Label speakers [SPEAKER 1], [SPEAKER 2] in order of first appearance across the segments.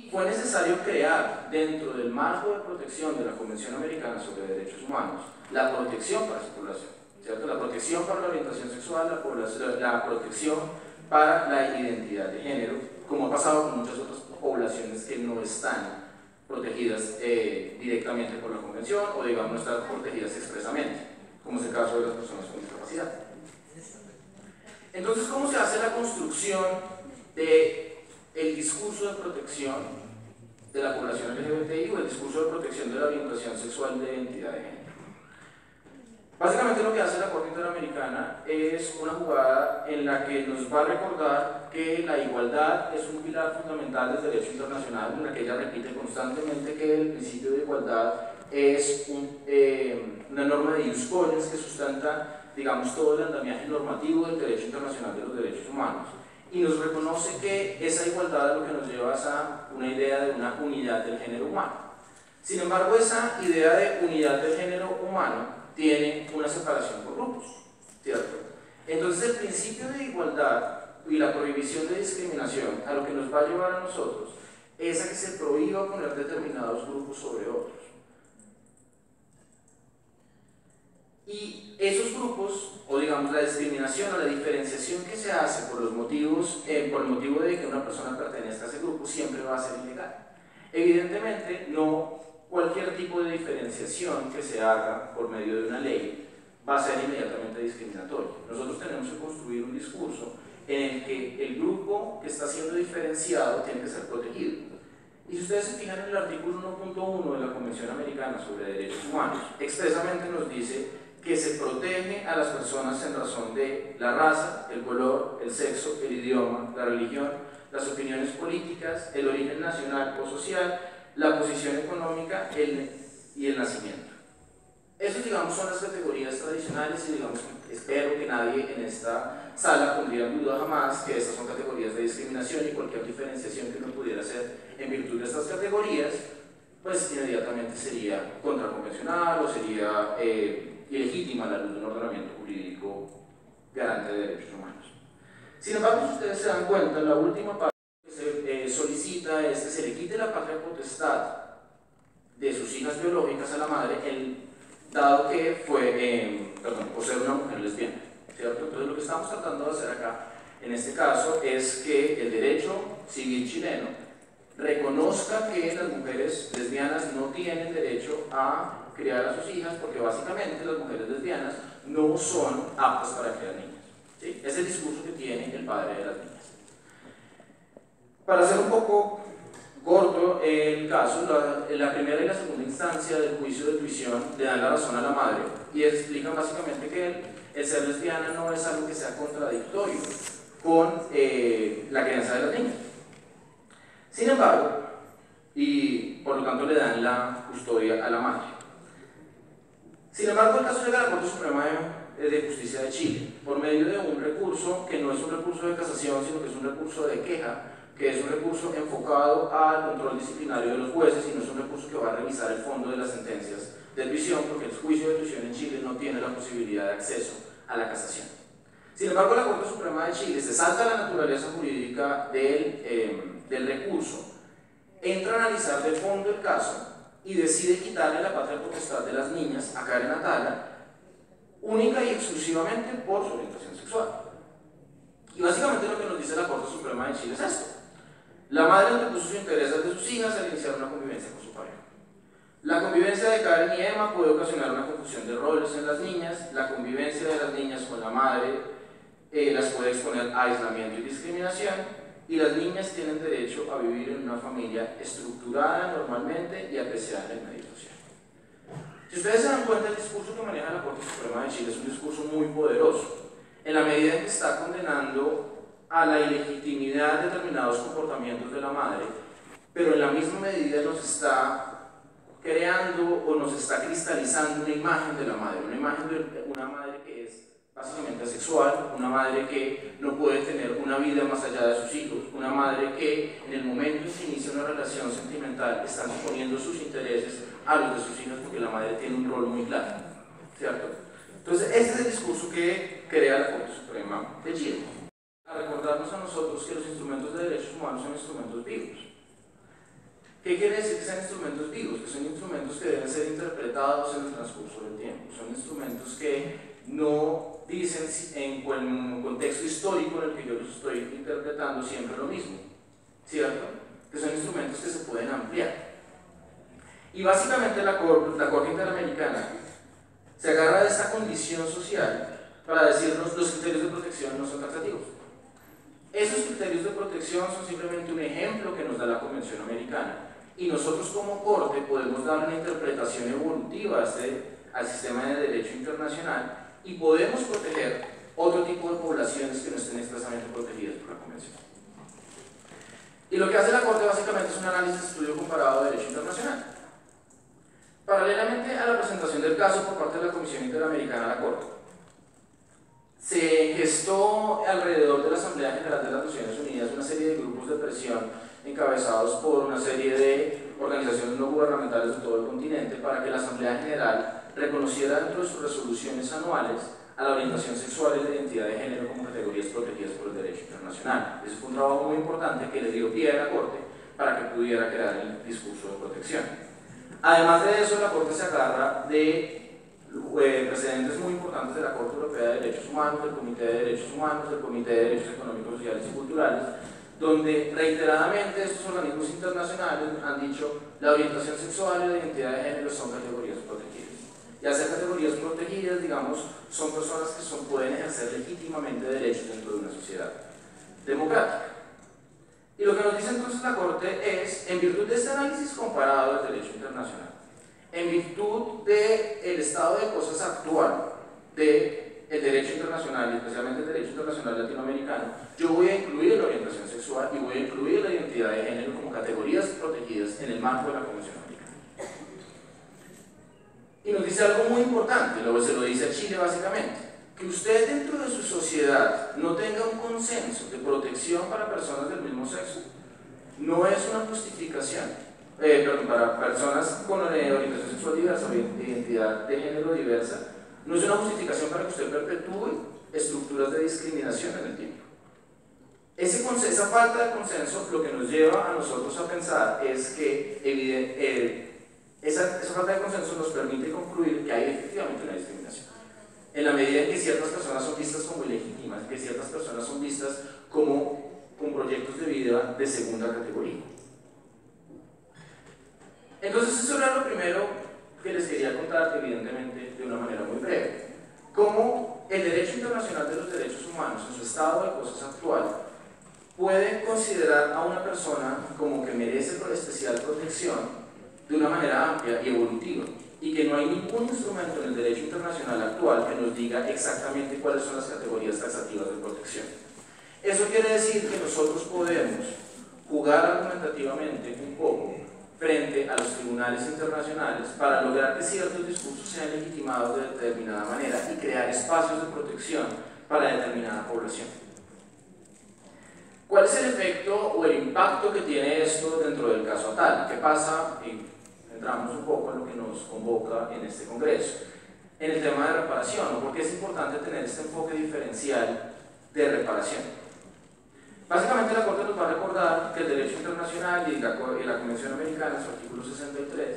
[SPEAKER 1] Y fue necesario crear, dentro del marco de protección de la Convención Americana sobre Derechos Humanos, la protección para esa población, ¿cierto? La protección para la orientación sexual, la protección para la identidad de género, como ha pasado con muchas otras poblaciones que no están protegidas directamente por la Convención, o digamos no están protegidas expresamente, como es el caso de las personas con discapacidad. Entonces, ¿cómo se hace la construcción del discurso de protección de la población LGBTI o el discurso de protección de la orientación sexual de identidad de género? Básicamente lo que hace la Corte Interamericana es una jugada en la que nos va a recordar que la igualdad es un pilar fundamental del derecho internacional, en la que ella repite constantemente que el principio de igualdad es una norma de ius cogens que sustenta, digamos, todo el andamiaje normativo del derecho internacional de los derechos humanos. Y nos reconoce que esa igualdad es lo que nos lleva a una idea de una unidad del género humano. Sin embargo, esa idea de unidad del género humano tiene una separación por grupos, ¿cierto? Entonces el principio de igualdad y la prohibición de discriminación a lo que nos va a llevar a nosotros es a que se prohíba poner determinados grupos sobre otros. Y esos grupos, o digamos la discriminación o la diferenciación que se hace por el motivo de que una persona pertenezca a ese grupo, siempre va a ser ilegal. Evidentemente, no cualquier tipo de diferenciación que se haga por medio de una ley va a ser inmediatamente discriminatorio. Nosotros tenemos que construir un discurso en el que el grupo que está siendo diferenciado tiene que ser protegido. Y si ustedes se fijan en el artículo 1.1 de la Convención Americana sobre Derechos Humanos, expresamente nos dice que se protege a las personas en razón de la raza, el color, el sexo, el idioma, la religión, las opiniones políticas, el origen nacional o social, la posición económica y el nacimiento. Esas, digamos, son las categorías tradicionales y, digamos, espero que nadie en esta sala pondría en duda jamás que estas son categorías de discriminación y cualquier diferenciación que uno pudiera hacer en virtud de estas categorías, pues inmediatamente sería contraconvencional o sería ilegítima a la luz de un ordenamiento jurídico garante de derechos humanos. Sin embargo, si ustedes se dan cuenta, en la última parte que se solicita es que se le quite la patria potestad de sus hijas biológicas a la madre, dado que fue, por ser una mujer lesbiana, ¿cierto? Entonces lo que estamos tratando de hacer acá, en este caso, es que el derecho civil chileno reconozca que las mujeres lesbianas no tienen derecho a criar a sus hijas, porque básicamente las mujeres lesbianas no son aptas para criar niñas, ¿sí? Es el discurso que tiene el padre de las niñas. Para hacer un poco corto el caso, la primera y la segunda instancia del juicio de tuición le dan la razón a la madre y explican básicamente que el ser lesbiana no es algo que sea contradictorio con la crianza de las niñas. Sin embargo, y por lo tanto le dan la custodia a la madre. Sin embargo, el caso llega a la Corte Suprema de Justicia de Chile por medio de un recurso que no es un recurso de casación, sino que es un recurso de queja, que es un recurso enfocado al control disciplinario de los jueces y no es un recurso que va a revisar el fondo de las sentencias de tuición, porque el juicio de tuición en Chile no tiene la posibilidad de acceso a la casación. Sin embargo, la Corte Suprema de Chile se salta la naturaleza jurídica del recurso, entra a analizar de fondo el caso y decide quitarle la patria potestad de las niñas a Karen Atala, única y exclusivamente por su orientación sexual. Y básicamente lo que nos dice la Corte Suprema de Chile es esto: la madre antepuso sus intereses de sus hijas al iniciar una convivencia con su pareja. La convivencia de Karen y Emma puede ocasionar una confusión de roles en las niñas. La convivencia de las niñas con la madre las puede exponer a aislamiento y discriminación, y las niñas tienen derecho a vivir en una familia estructurada normalmente y apreciada en el medio social. Si ustedes se dan cuenta, el discurso que maneja la Corte Suprema de Chile es un discurso muy poderoso, en la medida en que está condenando a la ilegitimidad de determinados comportamientos de la madre, pero en la misma medida nos está creando o nos está cristalizando una imagen de la madre, una imagen de una madre que es básicamente asexual, una madre que no puede tener una vida más allá de sus hijos, una madre que en el momento en que se inicia una relación sentimental está poniendo sus intereses a los de sus hijos, porque la madre tiene un rol muy claro, ¿cierto? Entonces este es el discurso que crea la Corte Suprema de Chile, a recordarnos a nosotros que los instrumentos de derechos humanos son instrumentos vivos. ¿Qué quiere decir que sean instrumentos vivos? Que son instrumentos que deben ser interpretados en el transcurso del tiempo. Son instrumentos que no dicen en el contexto histórico en el que yo los estoy interpretando siempre lo mismo, ¿cierto? Que son instrumentos que se pueden ampliar. Y básicamente la Corte Interamericana se agarra de esta condición social para decirnos los criterios de protección no son taxativos. Esos criterios de protección son simplemente un ejemplo que nos da la Convención Americana, y nosotros como Corte podemos dar una interpretación evolutiva al sistema de derecho internacional y podemos proteger otro tipo de poblaciones que no estén expresamente protegidas por la Convención. Y lo que hace la Corte básicamente es un análisis de estudio comparado de derecho internacional. Paralelamente a la presentación del caso por parte de la Comisión Interamericana a la Corte, se gestó alrededor de la Asamblea General de las Naciones Unidas una serie de grupos de presión encabezados por una serie de organizaciones no gubernamentales de todo el continente para que la Asamblea General reconociera dentro de sus resoluciones anuales a la orientación sexual y la identidad de género como categorías protegidas por el derecho internacional. Ese fue un trabajo muy importante que le dio pie a la Corte para que pudiera crear el discurso de protección. Además de eso, la Corte se agarra de precedentes muy importantes de la Corte Europea de Derechos Humanos, del Comité de Derechos Humanos, del Comité de Derechos Económicos, Sociales y Culturales, donde reiteradamente estos organismos internacionales han dicho la orientación sexual y la identidad de género son categorías protegidas. Y al ser categorías protegidas, digamos, son personas que pueden ejercer legítimamente derechos dentro de una sociedad democrática. Y lo que nos dice entonces la Corte es, en virtud de este análisis comparado del derecho internacional, en virtud del estado de cosas actual del derecho internacional, y especialmente el derecho internacional latinoamericano, yo voy a incluir la orientación sexual y voy a incluir la identidad de género como categorías protegidas en el marco de la Convención Americana. Y nos dice algo muy importante, luego se lo dice a Chile básicamente, que usted dentro de su sociedad no tenga un consenso de protección para personas del mismo sexo, no es una justificación. Para personas con orientación sexual diversa o identidad de género diversa, no es una justificación para que usted perpetúe estructuras de discriminación en el tiempo. Esa falta de consenso lo que nos lleva a nosotros a pensar es que esa falta de consenso nos permite concluir que hay efectivamente una discriminación. En la medida en que ciertas personas son vistas como ilegítimas, que ciertas personas son vistas como con proyectos de vida de segunda categoría. Entonces eso era lo primero que les quería contar, evidentemente de una manera muy breve. Cómo el derecho internacional de los derechos humanos en su estado de cosas actual puede considerar a una persona como que merece especial protección de una manera amplia y evolutiva, y que no hay ningún instrumento en el derecho internacional actual que nos diga exactamente cuáles son las categorías taxativas de protección. Eso quiere decir que nosotros podemos jugar argumentativamente un poco frente a los tribunales internacionales para lograr que ciertos discursos sean legitimados de determinada manera y crear espacios de protección para determinada población. ¿Cuál es el efecto o el impacto que tiene esto dentro del caso Atala? ¿Qué pasa? Y entramos un poco en lo que nos convoca en este congreso, en el tema de reparación, porque es importante tener este enfoque diferencial de reparación. Básicamente la Corte nos va a recordar que el derecho internacional y la Convención Americana, en su artículo 63,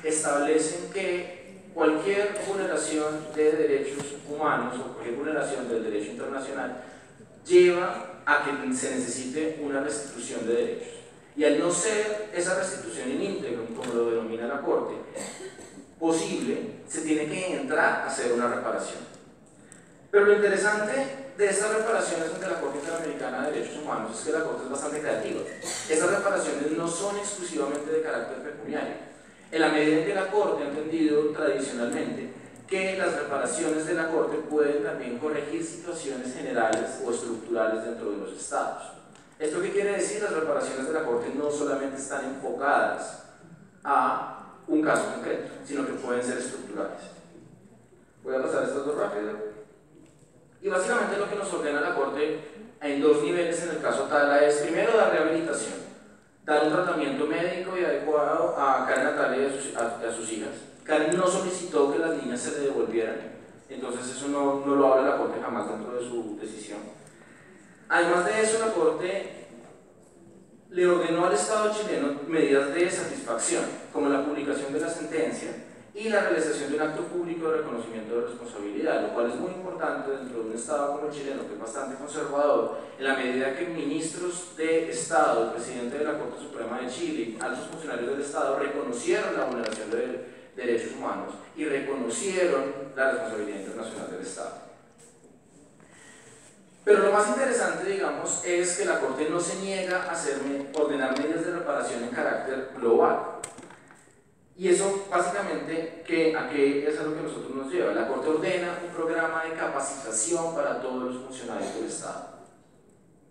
[SPEAKER 1] establecen que cualquier vulneración de derechos humanos o cualquier vulneración del derecho internacional lleva a que se necesite una restitución de derechos. Y al no ser esa restitución in íntegro, como lo denomina la Corte, posible, se tiene que entrar a hacer una reparación. Pero lo interesante de estas reparaciones ante la Corte Interamericana de Derechos Humanos es que la Corte es bastante creativa. Estas reparaciones no son exclusivamente de carácter pecuniario, en la medida en que la Corte ha entendido tradicionalmente que las reparaciones de la Corte pueden también corregir situaciones generales o estructurales dentro de los estados. ¿Esto qué quiere decir? Las reparaciones de la Corte no solamente están enfocadas a un caso concreto, sino que pueden ser estructurales. Voy a pasar estas dos rápido. Y básicamente lo que nos ordena la Corte en dos niveles en el caso Atala es, primero, dar rehabilitación, dar un tratamiento médico y adecuado a Karen Atala y a sus hijas. Karen no solicitó que las niñas se le devolvieran, entonces eso no lo habla la Corte jamás dentro de su decisión. Además de eso, la Corte le ordenó al Estado chileno medidas de satisfacción, como la publicación de la sentencia y la realización de un acto público de reconocimiento de responsabilidad, lo cual es muy importante dentro de un Estado como el chileno, que es bastante conservador, en la medida que ministros de Estado, el presidente de la Corte Suprema de Chile, altos funcionarios del Estado reconocieron la vulneración de derechos humanos y reconocieron la responsabilidad internacional del Estado. Pero lo más interesante, digamos, es que la Corte no se niega a ordenar medidas de reparación en carácter global. Y eso básicamente, ¿a qué es a lo que nosotros nos lleva? La Corte ordena un programa de capacitación para todos los funcionarios del Estado.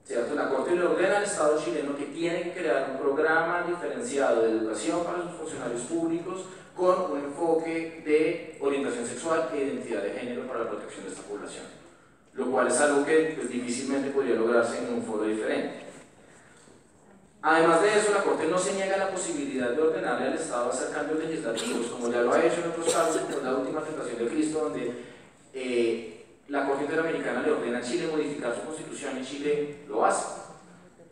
[SPEAKER 1] ¿Cierto? La Corte le ordena al Estado chileno que tiene que crear un programa diferenciado de educación para sus funcionarios públicos con un enfoque de orientación sexual e identidad de género para la protección de esta población, lo cual es algo que pues, difícilmente podría lograrse en un foro diferente. Además de eso, la Corte no se niega la posibilidad de ordenarle al Estado hacer cambios legislativos, como ya lo ha hecho en otros casos, como la última tentación de Cristo, donde la Corte Interamericana le ordena a Chile modificar su constitución y Chile lo hace.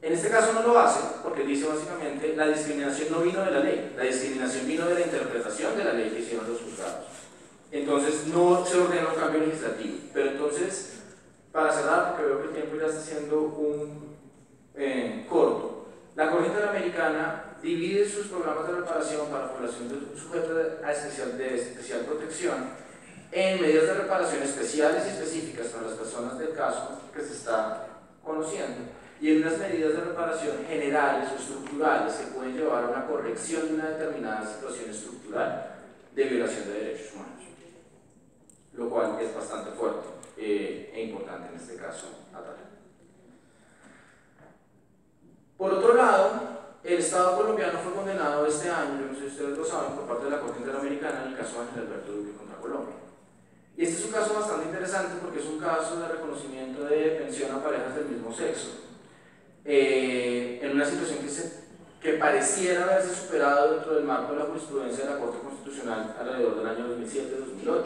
[SPEAKER 1] En este caso no lo hace, porque dice básicamente la discriminación no vino de la ley, la discriminación vino de la interpretación de la ley que hicieron los juzgados. Entonces no se ordena un cambio legislativo. Pero entonces, para cerrar, porque veo que el tiempo ya está siendo un corto, la Corte Interamericana divide sus programas de reparación para población sujeta de especial protección en medidas de reparación especiales y específicas para las personas del caso que se está conociendo, y en unas medidas de reparación generales o estructurales que pueden llevar a una corrección de una determinada situación estructural de violación de derechos humanos, lo cual es bastante fuerte e importante en este caso. Por otro lado, el Estado colombiano fue condenado este año, yo no sé si ustedes lo saben, por parte de la Corte Interamericana en el caso de Ángel Alberto Duque contra Colombia. Y este es un caso bastante interesante porque es un caso de reconocimiento de pensión a parejas del mismo sexo, en una situación que pareciera haberse superado dentro del marco de la jurisprudencia de la Corte Constitucional alrededor del año 2007-2008.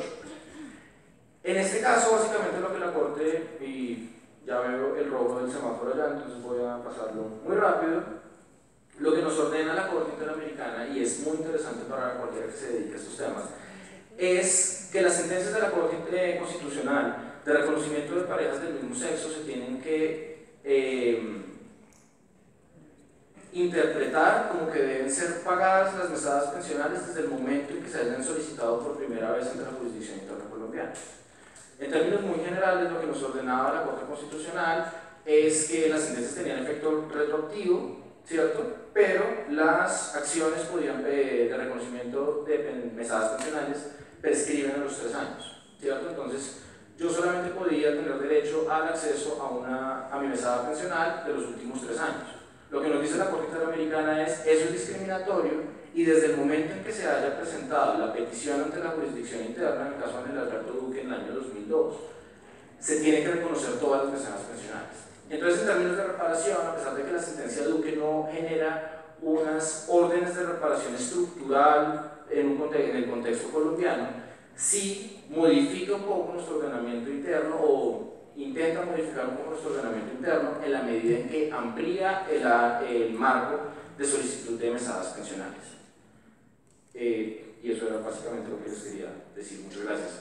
[SPEAKER 1] En este caso, básicamente lo que la Corte, y ya veo el rojo del semáforo allá, entonces voy a pasarlo muy rápido, lo que nos ordena la Corte Interamericana, y es muy interesante para cualquiera que se dedique a estos temas, es que las sentencias de la Corte Constitucional de reconocimiento de parejas del mismo sexo se tienen que interpretar como que deben ser pagadas las mesadas pensionales desde el momento en que se hayan solicitado por primera vez ante la jurisdicción interna colombiana. En términos muy generales, lo que nos ordenaba la Corte Constitucional es que las sentencias tenían efecto retroactivo, ¿cierto? Pero las acciones de reconocimiento de mesadas pensionales prescriben a los 3 años, ¿cierto? Entonces, yo solamente podía tener derecho al acceso a mi mesada pensional de los últimos 3 años. Lo que nos dice la Corte Interamericana es, eso es discriminatorio, y desde el momento en que se haya presentado la petición ante la jurisdicción interna, en el caso de Ángel Alberto Duque en el año 2002, se tiene que reconocer todas las mesadas pensionales. Entonces, en términos de reparación, a pesar de que la sentencia de Duque no genera unas órdenes de reparación estructural en el contexto colombiano, sí modifica un poco nuestro ordenamiento interno, o intenta modificar un poco nuestro ordenamiento interno en la medida en que amplía el marco de solicitud de mesadas pensionales. Y eso era básicamente lo que les quería decir. Muchas gracias.